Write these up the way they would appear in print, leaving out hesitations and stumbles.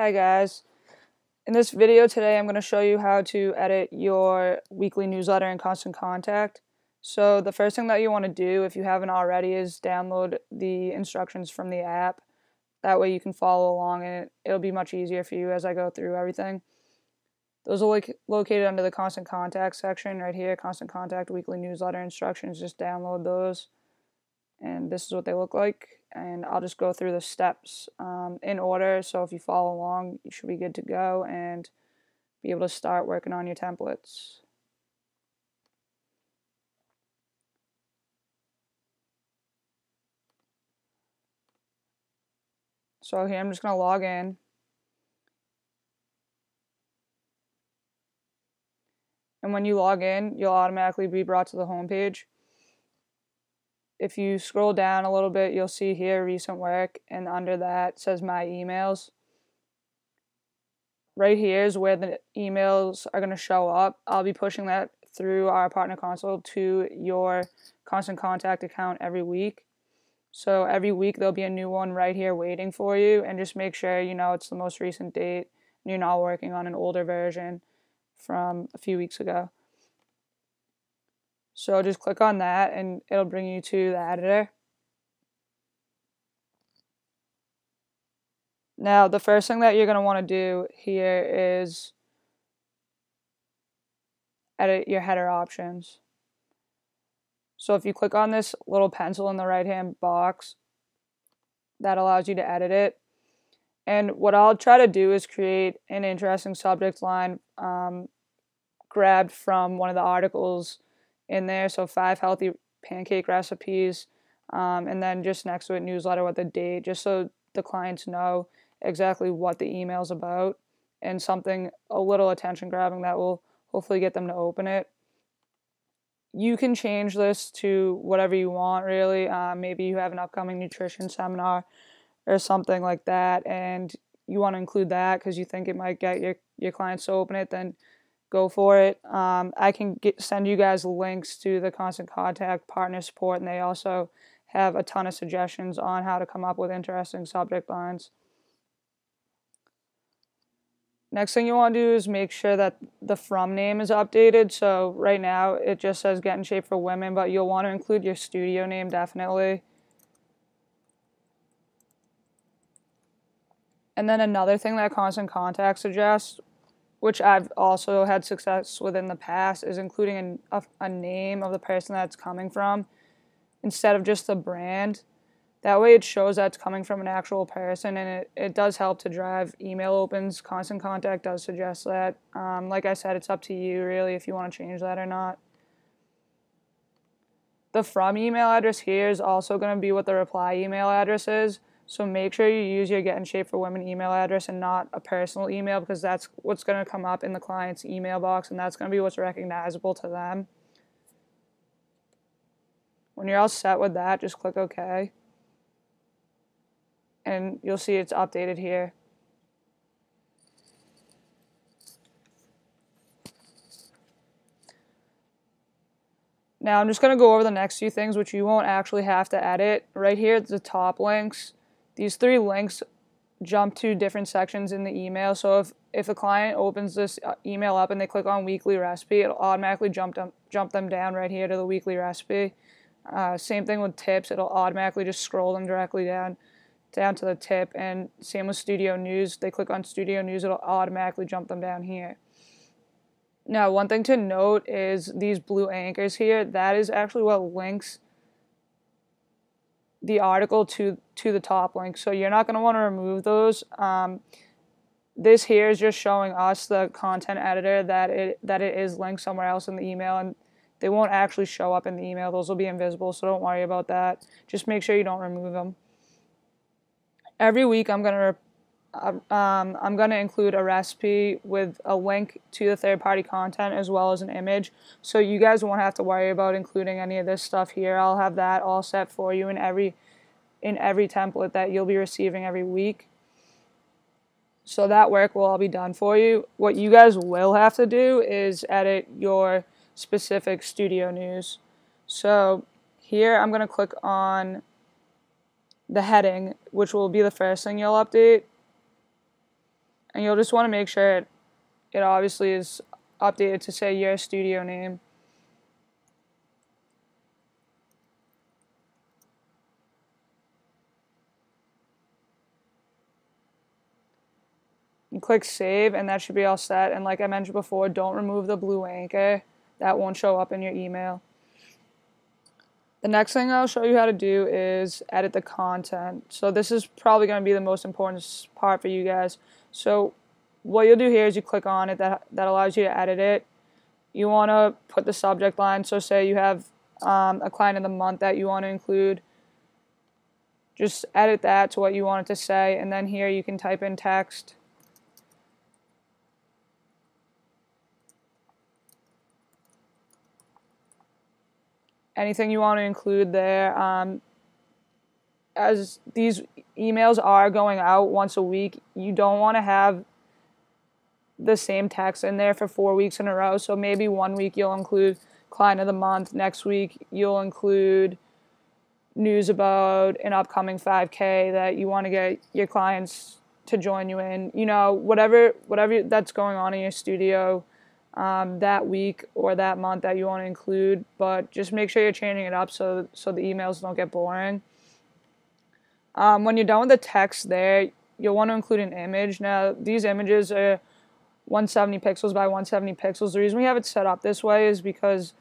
Hi guys. In this video today I'm going to show you how to edit your weekly newsletter in Constant Contact. So the first thing that you want to do, if you haven't already, is download the instructions from the app. That way you can follow along and it'll be much easier for you as I go through everything. Those are located under the Constant Contact section right here, Constant Contact Weekly Newsletter Instructions. Just download those. And this is what they look like, and I'll just go through the steps in order, so if you follow along you should be good to go and be able to start working on your templates. So here I'm just going to log in, and when you log in you'll automatically be brought to the home page. If you scroll down a little bit you'll see here recent work, and under that says my emails. Right here is where the emails are going to show up. I'll be pushing that through our partner console to your Constant Contact account every week. So every week there'll be a new one right here waiting for you, and just make sure you know it's the most recent date and you're not working on an older version from a few weeks ago. So just click on that and it'll bring you to the editor. Now the first thing that you're going to want to do here is edit your header options. So if you click on this little pencil in the right hand box, that allows you to edit it. And what I'll try to do is create an interesting subject line grabbed from one of the articles in there. So 5 healthy pancake recipes, and then just next to it newsletter with a date, just so the clients know exactly what the email's about, and something a little attention grabbing that will hopefully get them to open it. You can change this to whatever you want, really. Maybe you have an upcoming nutrition seminar or something like that, and you want to include that because you think it might get your clients to open it, then go for it. I can send you guys links to the Constant Contact partner support, and they also have a ton of suggestions on how to come up with interesting subject lines. Next thing you want to do is make sure that the from name is updated. So right now it just says Get in Shape for Women, but you'll want to include your studio name definitely. And then another thing that Constant Contact suggests, which I've also had success with in the past, is including a name of the person that's coming from instead of just the brand. That way it shows that it's coming from an actual person, and it does help to drive email opens. Constant Contact does suggest that. Like I said, it's up to you really if you want to change that or not. The from email address here is also going to be what the reply email address is. So make sure you use your Get in Shape for Women email address and not a personal email, because that's what's going to come up in the client's email box, and that's going to be what's recognizable to them. When you're all set with that, just click OK. And you'll see it's updated here. Now I'm just going to go over the next few things which you won't actually have to edit. Right here at the top links, these 3 links jump to different sections in the email. So if a client opens this email up and they click on weekly recipe, it'll automatically jump them down right here to the weekly recipe. Same thing with tips, it'll automatically just scroll them directly down to the tip, and same with studio news. They click on studio news, it'll automatically jump them down here. Now one thing to note is these blue anchors here, that is actually what links the article to the top link, so you're not going to want to remove those. This here is just showing us, the content editor, that it is linked somewhere else in the email, and they won't actually show up in the email. Those will be invisible, so don't worry about that. Just make sure you don't remove them. Every week I'm going to include a recipe with a link to the third-party content as well as an image, so you guys won't have to worry about including any of this stuff here. I'll have that all set for you in every template that you'll be receiving every week. So that work will all be done for you. What you guys will have to do is edit your specific studio news. So here I'm going to click on the heading, which will be the first thing you'll update. And you'll just want to make sure it obviously is updated to say your studio name. You click save, and that should be all set. And like I mentioned before, don't remove the blue anchor. That won't show up in your email. The next thing I'll show you how to do is edit the content. So this is probably going to be the most important part for you guys. So what you'll do here is you click on it, that allows you to edit it. You want to put the subject line. So say you have a client of the month that you want to include. Just edit that to what you want it to say, and then here you can type in text. Anything you want to include there. As these emails are going out once a week, you don't want to have the same text in there for 4 weeks in a row. So maybe 1 week you'll include client of the month. Next week you'll include news about an upcoming 5K that you want to get your clients to join you in. You know, whatever that's going on in your studio that week or that month that you want to include, but just make sure you're changing it up so the emails don't get boring. When you're done with the text there, you'll want to include an image. Now, these images are 170 pixels by 170 pixels. The reason we have it set up this way is because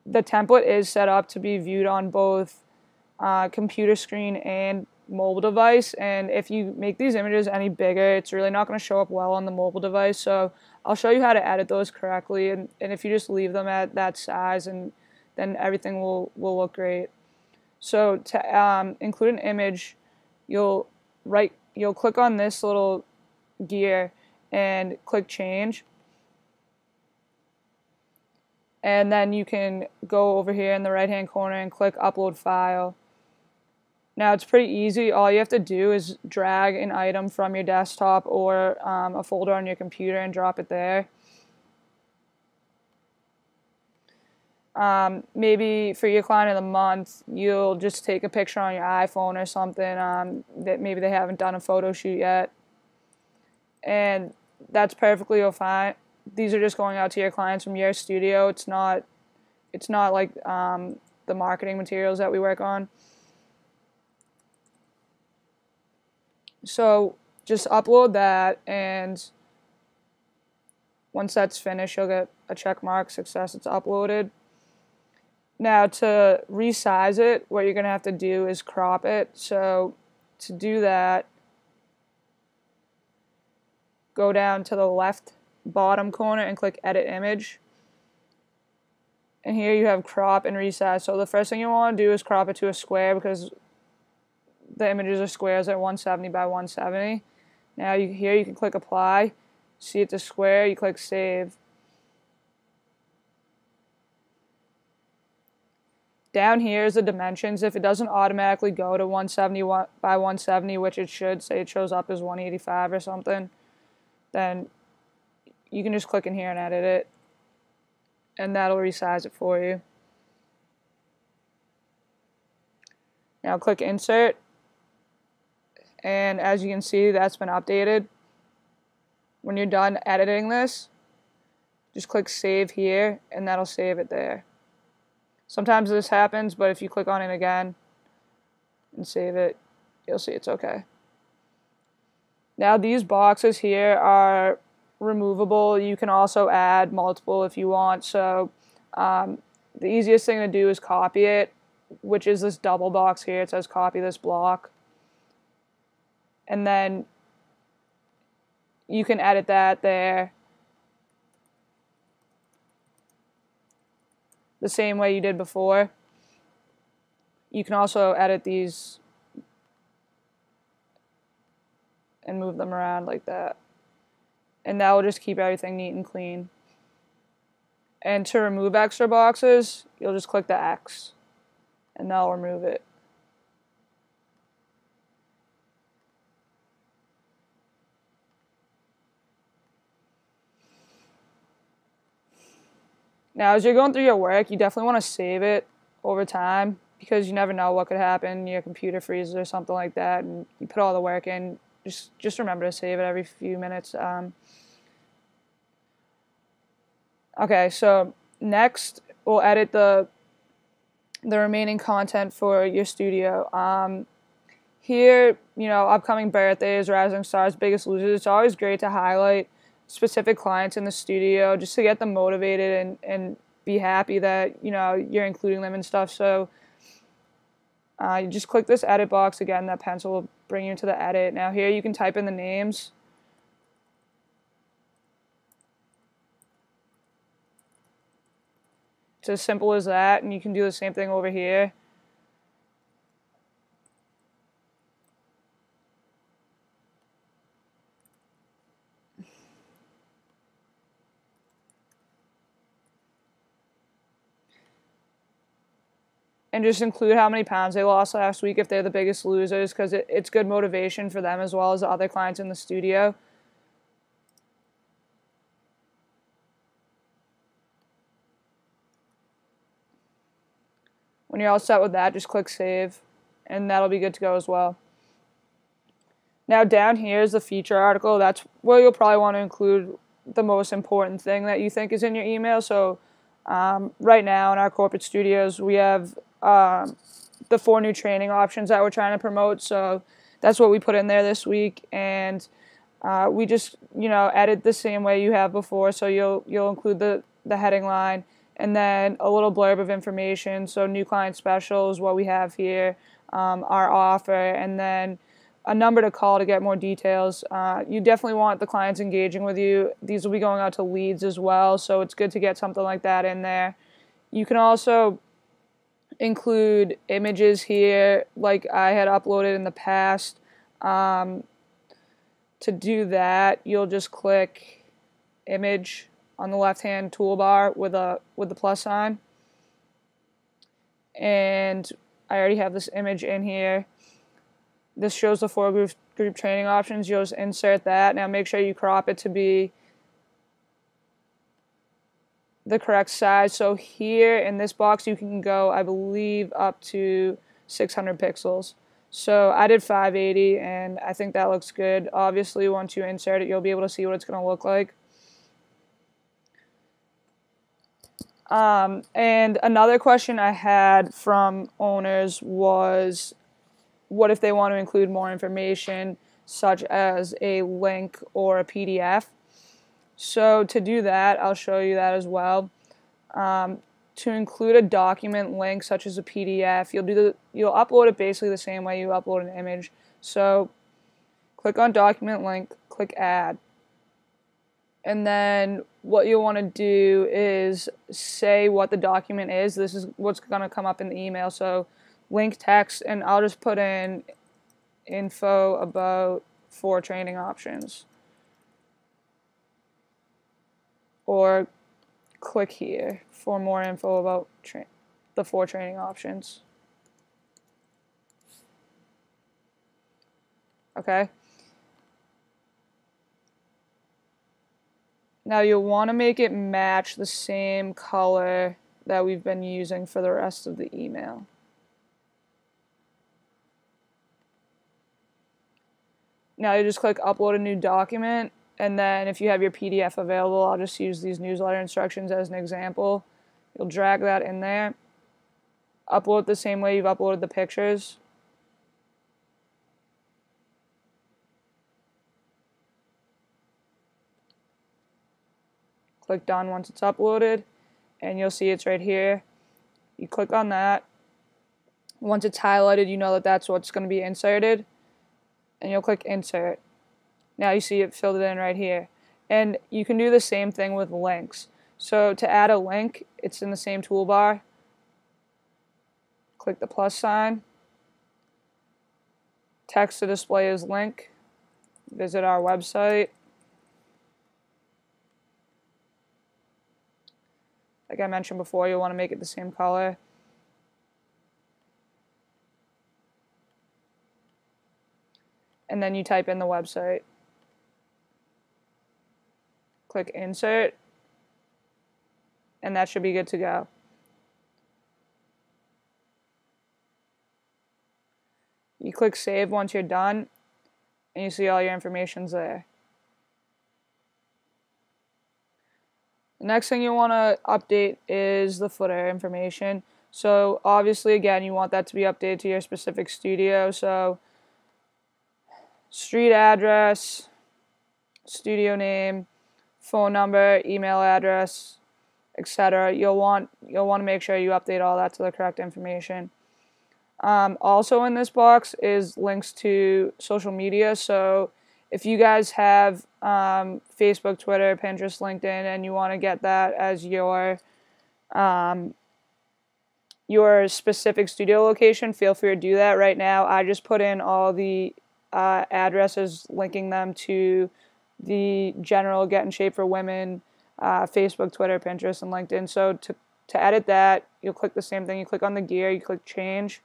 the template is set up to be viewed on both computer screen and mobile device, and if you make these images any bigger, it's really not going to show up well on the mobile device. So I'll show you how to edit those correctly, and if you just leave them at that size, and then everything will look great. So to include an image, you'll click on this little gear and click change, and then you can go over here in the right hand corner and click upload file. Now it's pretty easy. All you have to do is drag an item from your desktop or a folder on your computer and drop it there. Maybe for your client of the month, you'll just take a picture on your iPhone or something that maybe they haven't done a photo shoot yet. And that's perfectly fine. These are just going out to your clients from your studio. It's not like the marketing materials that we work on. So just upload that, and once that's finished, you'll get a check mark, success, it's uploaded. Now to resize it, what you're going to have to do is crop it. So to do that, go down to the left bottom corner and click edit image. And here you have crop and resize. So the first thing you want to do is crop it to a square, because the images are squares at 170 by 170. Now here you can click apply. See it's a square, you click save. Down here is the dimensions. If it doesn't automatically go to 170 by 170, which it should, say it shows up as 185 or something, then you can just click in here and edit it, and that'll resize it for you. Now click insert, and as you can see, that's been updated. When you're done editing this, just click save here, and that'll save it there. Sometimes this happens, but if you click on it again and save it, you'll see it's okay. Now these boxes here are removable. You can also add multiple if you want. So the easiest thing to do is copy it, which is this double box here. It says copy this block. And then you can edit that there the same way you did before. You can also edit these and move them around like that. And that will just keep everything neat and clean. And to remove extra boxes, you'll just click the X, and that'll remove it. Now, as you're going through your work, you definitely want to save it over time, because you never know what could happen. Your computer freezes or something like that, and you put all the work in. Just remember to save it every few minutes. Okay, so next we'll edit the remaining content for your studio. Here, upcoming birthdays, rising stars, biggest losers. It's always great to highlight specific clients in the studio just to get them motivated and be happy that you're including them and stuff. So you just click this edit box again. That pencil will bring you to the edit. Now here you can type in the names. It's as simple as that, and you can do the same thing over here. And just include how many pounds they lost last week if they're the biggest losers, because it's good motivation for them as well as the other clients in the studio. When you're all set with that, just click save, and that'll be good to go as well. Now down here is the feature article. That's where you'll probably want to include the most important thing that you think is in your email. So right now in our corporate studios, we have the 4 new training options that we're trying to promote. So that's what we put in there this week, and we just edit the same way you have before. So you'll include the heading line and then a little blurb of information. So new client specials, what we have here, our offer, and then a number to call to get more details. You definitely want the clients engaging with you. These will be going out to leads as well, so it's good to get something like that in there. You can also include images here like I had uploaded in the past. To do that, you'll just click image on the left hand toolbar with the plus sign, and I already have this image in here. This shows the 4 group training options. You'll just insert that. Now make sure you crop it to be the correct size. So here in this box you can go, I believe, up to 600 pixels. So I did 580, and I think that looks good. Obviously once you insert it, you'll be able to see what it's going to look like. And another question I had from owners was, what if they want to include more information, such as a link or a PDF? So to do that, I'll show you that as well. To include a document link, such as a PDF, you'll upload it basically the same way you upload an image. So click on document link, click add. And then what you'll want to do is say what the document is. This is what's going to come up in the email. So link text, and I'll just put in info about 4 training options. Or click here for more info about the 4 training options. Okay. Now you'll want to make it match the same color that we've been using for the rest of the email. Now you just click upload a new document, and then if you have your PDF available, I'll just use these newsletter instructions as an example. You'll drag that in there, upload the same way you've uploaded the pictures. Click done once it's uploaded, and you'll see it's right here. You click on that. Once it's highlighted, you know that that's what's going to be inserted, and you'll click insert. Now you see it filled it in right here. And you can do the same thing with links. So to add a link, it's in the same toolbar. Click the plus sign. Text to display as link. Visit our website. Like I mentioned before, you'll want to make it the same color. And then you type in the website. Click insert, and that should be good to go. You click save once you're done, and you see all your information's there. The next thing you want to update is the footer information. So obviously, again, you want that to be updated to your specific studio. So street address, studio name, phone number, email address, etc. You'll want to make sure you update all that to the correct information. Also in this box is links to social media. So if you guys have Facebook, Twitter, Pinterest, LinkedIn, and you want to get that as your specific studio location, feel free to do that. Right now, I just put in all the addresses, linking them to the general Get in Shape for Women, Facebook, Twitter, Pinterest, and LinkedIn. So to edit that, you'll click the same thing. You click on the gear, you click change.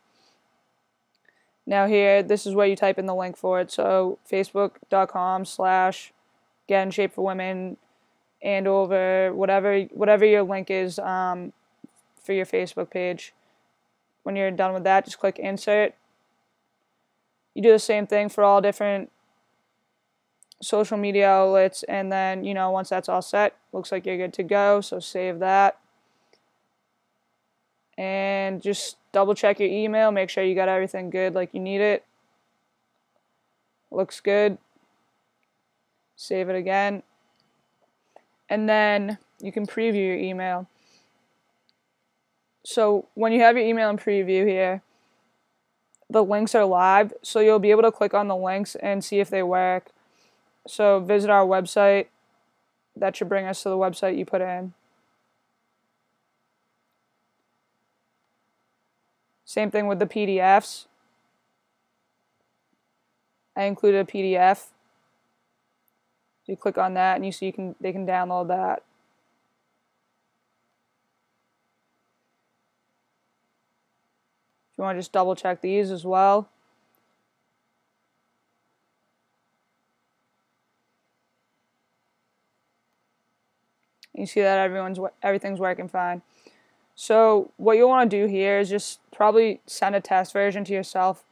Now here, this is where you type in the link for it. So facebook.com/Get in Shape for Women, and over whatever your link is for your Facebook page. When you're done with that, just click insert. You do the same thing for all different social media outlets, and then once that's all set, looks like you're good to go. So save that, and just double check your email, make sure you got everything good like you need it. Looks good. Save it again, and then you can preview your email. So when you have your email in preview here, the links are live, so you'll be able to click on the links and see if they work. So visit our website. That should bring us to the website you put in. Same thing with the PDFs. I included a PDF. You click on that and you see they can download that. If you want to just double check these as well. You see that everything's working fine. So what you'll want to do here is just probably send a test version to yourself.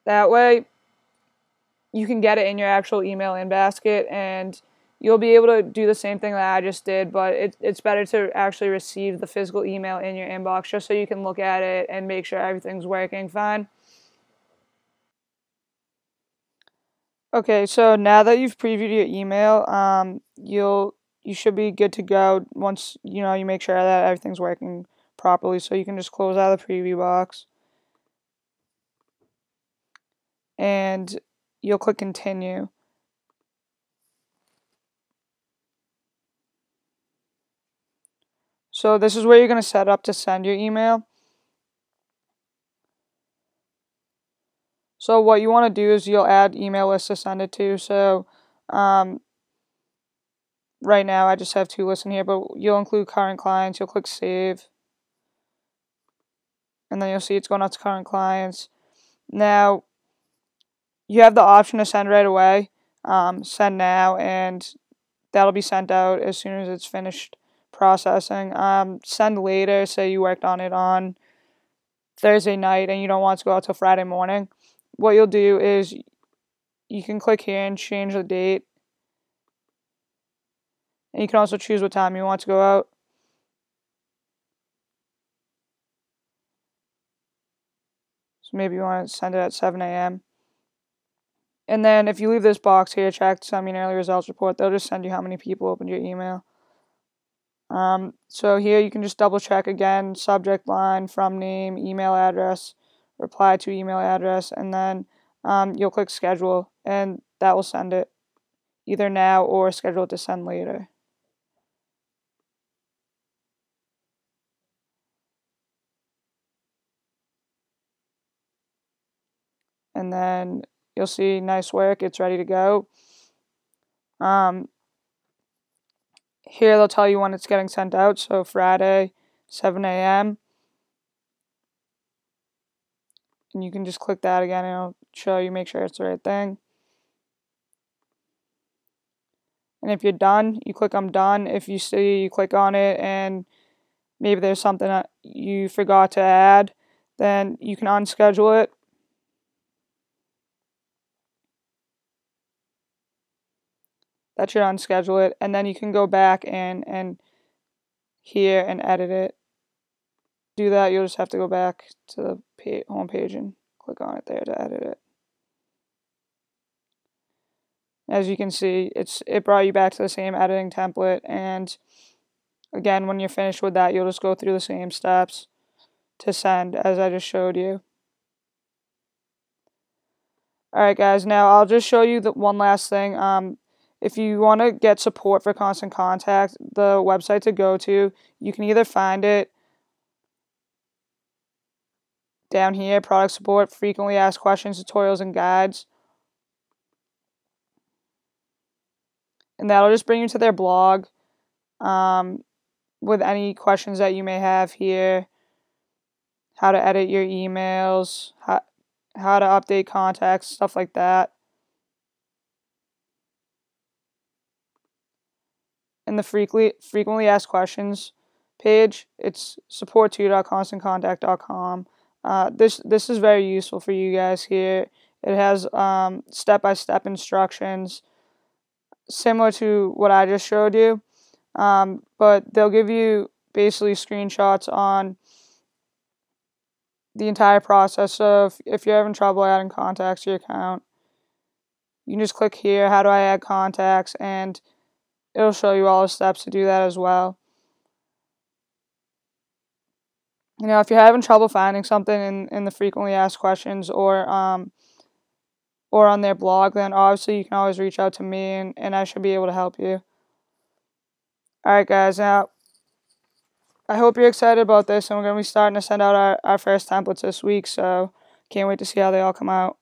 That way you can get it in your actual email in basket, and you'll be able to do the same thing that I just did, but it's better to actually receive the physical email in your inbox just so you can look at it and make sure everything's working fine. Okay, so now that you've previewed your email, you should be good to go once you make sure that everything's working properly. So you can just close out the preview box, and you'll click continue. So this is where you're going to set up to send your email. So what you want to do is you'll add email lists to send it to. So right now I just have 2 lists in here, but you'll include current clients. You'll click save, and then you'll see it's going out to current clients. Now you have the option to send right away, send now, and that'll be sent out as soon as it's finished processing. Send later, say you worked on it on Thursday night and you don't want it to go out till Friday morning. What you'll do is you can click here and change the date, and you can also choose what time you want to go out. So maybe you want to send it at 7 a.m. And then if you leave this box here, check to send me an early results report, they'll just send you how many people opened your email. So here you can just double check again, subject line, from name, email address, reply to email address, and then you'll click schedule, and that will send it either now or schedule it to send later. And then you'll see nice work, it's ready to go. Here they'll tell you when it's getting sent out, so Friday, 7 a.m. And you can just click that again and it'll show you, make sure it's the right thing. And if you're done, you click I'm done. If you see, you click on it and maybe there's something that you forgot to add, then you can unschedule it. That should unschedule it, and then you can go back in and here and edit it. Do that, you'll just have to go back to the home page and click on it there to edit it. As you can see, it brought you back to the same editing template, and again, when you're finished with that, you'll just go through the same steps to send as I just showed you. Alright guys, now I'll just show you the one last thing. If you want to get support for Constant Contact, the website to go to, you can either find it down here, product support, frequently asked questions, tutorials, and guides. And that'll just bring you to their blog with any questions that you may have here. How to edit your emails, how to update contacts, stuff like that. In the frequently asked questions page, it's support2.constantcontact.com. This is very useful for you guys here. It has step-by-step instructions similar to what I just showed you, but they'll give you basically screenshots on the entire process. So if you're having trouble adding contacts to your account, you can just click here, how do I add contacts, and it'll show you all the steps to do that as well. You know, if you're having trouble finding something in the frequently asked questions or on their blog, then obviously you can always reach out to me and I should be able to help you. Alright guys, now I hope you're excited about this, and we're going to be starting to send out our first templates this week, so can't wait to see how they all come out.